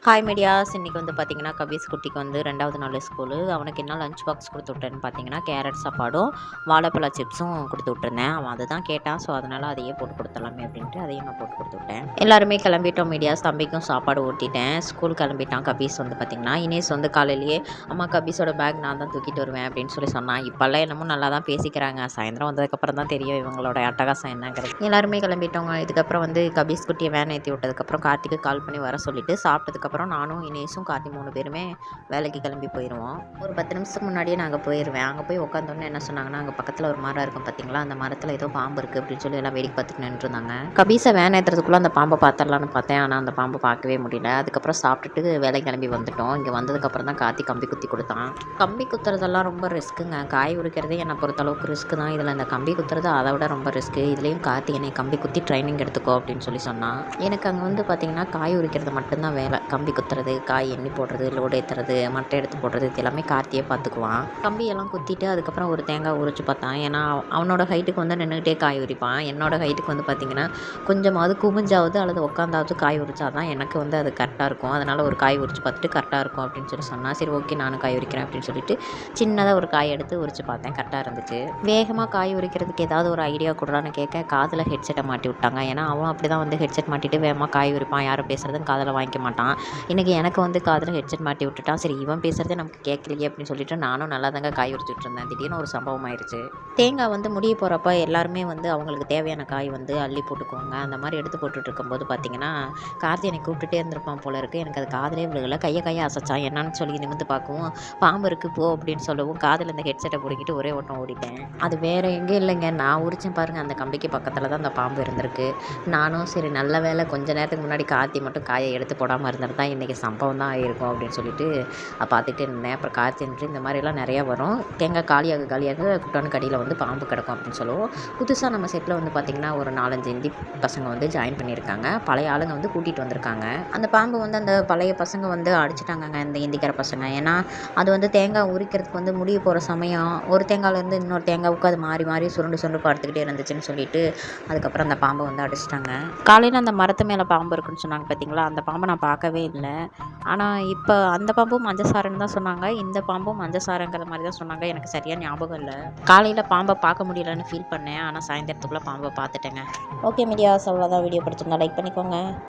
Hi medias. இன்றைக்கி வந்து பார்த்திங்கன்னா கபீஸ் குட்டிக்கு வந்து 2வது நாள் ஸ்கூலு. அவனுக்கு என்ன லஞ்ச் பாக்ஸ் கொடுத்து விட்டேன்னு பார்த்தீங்கன்னா கேரட் சாப்பாடும் வாழைப்பழ சிப்ஸும் கொடுத்து விட்டுருந்தேன். அவன் அதை தான் கேட்டான். ஸோ அதனால் அதையே போட்டு கொடுத்துடலாமே அப்படின்ட்டு அதையும் நான் போட்டு கொடுத்து விட்டேன். எல்லாருமே கிளம்பிட்டோம் மீடியாஸ். தம்பிக்கும் சாப்பாடு ஊட்டிட்டேன். ஸ்கூல் கிளம்பிட்டான். கபீஸ் வந்து பார்த்திங்கன்னா இனேஸ் வந்து காலையிலேயே அம்மா கபீஸோட பேக் நான் தான் தூக்கிட்டு வருவேன் அப்படின்னு சொல்லி சொன்னான். இப்போல்லாம் என்னமோ நல்லா தான் பேசிக்கிறாங்க. சாயந்தரம் வந்ததுக்கப்புறம் தான் தெரியும் இவங்களோட அட்டகாசம் என்னங்கிறது. எல்லாருமே கிளம்பிட்டோங்க. இதுக்கப்புறம் வந்து கபீஸ் குட்டியை வேன் ஏற்றி விட்டதுக்கப்புறம் கார்த்திக்கு கால் பண்ணி வர சொல்லிவிட்டு சாப்பிட்டதுக்கப்புறம் நானும் இனேஷும் கார்த்தி 3 பேருமே வேலைக்கு கிளம்பி போயிடுவோம். ஒரு 10 நிமிஷத்துக்கு முன்னாடியே நாங்கள் போயிடுவேன். அங்கே போய் உட்காந்தோன்னே என்ன சொன்னாங்கன்னா, அங்கே பக்கத்தில் ஒரு மரம் இருக்கும் பார்த்தீங்களா, அந்த மரத்தில் ஏதோ பாம்பு இருக்குது அப்படின்னு சொல்லி எல்லாம் வேடிக்கை பார்த்துட்டு நின்றுருந்தாங்க. கபீஸை வேன் ஏற்றுறதுக்குள்ளே அந்த பாம்பை பார்த்துடலான்னு பார்த்தேன். ஆனால் அந்த பாம்பை பார்க்கவே முடியல. அதுக்கப்புறம் சாப்பிட்டுட்டு வேலை கிளம்பி வந்துட்டோம். இங்கே வந்ததுக்கப்புறம் தான் கார்த்தி கம்பி குத்தி கொடுத்தான். கம்பி குத்துறதெல்லாம் ரொம்ப ரிஸ்க்குங்க. காய் உரிக்கிறதே என்னை பொறுத்தளவுக்கு ரிஸ்க்கு தான். இதில் இந்த கம்பி குத்துறது அதை விட ரொம்ப ரிஸ்க்கு. இதுலேயும் கார்த்தி என்னை கம்பி குத்தி ட்ரைனிங் எடுத்துக்கோ அப்படின்னு சொல்லி சொன்னான். எனக்கு அங்கே வந்து பார்த்திங்கன்னா காய் உரிக்கிறது மட்டும்தான் வேலை. கம்பி குத்துறது, காய் எண்ணி போடுறது, லோடு ஏற்றுறது, மட்டை எடுத்து போடுறது, இது எல்லாமே கார்த்தியே பார்த்துக்குவான். கம்பியெல்லாம் குத்திட்டு அதுக்கப்புறம் ஒரு தேங்காய் உரிச்சு பார்த்தான். ஏன்னா அவனோட ஹைட்டுக்கு வந்து நின்றுக்கிட்டே காய் உரிப்பான். என்னோட ஹைட்டுக்கு வந்து பார்த்திங்கன்னா கொஞ்சமாவது குமிஞ்சாவது அல்லது உட்காந்தாவது காய் உரிச்சாதான் எனக்கு வந்து அது கரெக்டாக இருக்கும். அதனால் ஒரு காய் உரிச்சு பார்த்துட்டு கரெக்டாக இருக்கும் அப்படின்னு சொல்லி சொன்னால், சரி ஓகே நானும் காய் உரிக்கிறேன் அப்படின்னு சொல்லிட்டு சின்னதாக ஒரு காய் எடுத்து உரிச்சு பார்த்தேன். கரெக்டாக இருந்துச்சு. வேகமாக காய் உரிக்கிறதுக்கு ஏதாவது ஒரு ஐடியா கொடுறான்னு கேட்க காதில் ஹெட்செட்டை மாட்டி விட்டாங்க. ஏன்னா அவன் அப்படி தான் வந்து ஹெட்செட் மாட்டிட்டு வேகமாக காய் உரிப்பான். யாரும் பேசுகிறதுன்னு காதில் வாங்கிக்க மாட்டான். இன்றைக்கி எனக்கு வந்து காதில் ஹெட்செட் மாட்டி விட்டுட்டான். சரி இவன் பேசுகிறதே நமக்கு கேட்கலையே அப்படின்னு சொல்லிட்டு நானும் நல்லா தாங்க காய் உரிச்சிட்டு இருந்தேன். திடீர்னு ஒரு சம்பவம் ஆயிடுச்சு. தேங்காய் வந்து முடிய போகிறப்ப எல்லாருமே வந்து அவங்களுக்கு தேவையான காய் வந்து அள்ளி போட்டுக்குவாங்க. அந்த மாதிரி எடுத்து போட்டுட்டு இருக்கும்போது பார்த்தீங்கன்னா கார்த்தி என்னை கூப்பிட்டுட்டே இருந்திருப்பான் போல இருக்குது. எனக்கு அது காதிலே விழுகலை. கையை அசைச்சான். என்னன்னு சொல்லி நிமிந்து பார்க்கவும் பாம்பு இருக்குது போ அப்படின்னு சொல்லவும் காதில் இந்த ஹெட்செட்டை பிடிக்கிட்டு ஒரே ஓட்டம் ஓடிட்டேன். அது வேறு எங்கேயும் இல்லைங்க, நான் உரிச்சேன் பாருங்கள். அந்த கம்பிக்கு பக்கத்தில் தான் அந்த பாம்பு இருந்திருக்கு. நானும் சரி நல்ல வேலை கொஞ்ச நேரத்துக்கு முன்னாடி கார்த்தி மட்டும் காயை எடுத்து போடாமல் இருந்திருந்தா இன்றைக்கி சம்பவம் தான் ஆகிருக்கும் அப்படின்னு சொல்லிட்டு பார்த்துக்கிட்டே இருந்தேன். அப்புறம் கார்த்தின்ட்டு இந்த மாதிரிலாம் நிறையா வரும். தேங்காய் காலியாக குட்டானு கடியில் வந்து பாம்பு கிடக்கும் அப்படின்னு சொல்லுவோம். புதுசாக நம்ம செட்டில் வந்து பார்த்திங்கன்னா ஒரு 4-5 இந்தி பசங்க வந்து ஜாயின் பண்ணியிருக்காங்க. பழைய ஆளுங்க வந்து கூட்டிகிட்டு வந்திருக்காங்க. அந்த பாம்பு வந்து அந்த பழைய பசங்க வந்து அடிச்சிட்டாங்கங்க, இந்த இந்திக்கார பசங்க. ஏன்னா அது வந்து தேங்காய் உரிக்கிறதுக்கு வந்து முடிய போகிற சமயம் ஒரு தேங்காயிலேருந்து இன்னொரு தேங்காவுக்கு அது மாறி மாறி சுருண்டு படுத்துக்கிட்டே இருந்துச்சுன்னு சொல்லிட்டு அதுக்கப்புறம் அந்த பாம்பை வந்து அடிச்சிட்டாங்க. காலையில் அந்த மரத்து மேலே பாம்பு இருக்குன்னு சொன்னாங்க பார்த்தீங்களா, அந்த பாம்பை நான் பார்க்கவே இல்லை. ஆனால் இப்போ அந்த பாம்பும் மஞ்சசாரன்னு தான் சொன்னாங்க. இந்த பாம்பும் மஞ்சசாரங்கிற மாதிரி தான் சொன்னாங்க. எனக்கு சரியாக ஞாபகம் இல்லை. காலையில் பாம்பை பார்க்க முடியலன்னு ஃபீல் பண்ணேன். ஆனால் சாயந்தரத்துக்குள்ளே பாம்பை பார்த்துட்டேங்க. ஓகே மீடியாஸ், அவ்வளோதான். வீடியோ பிடிச்சிருந்தா லைக் பண்ணிக்கோங்க.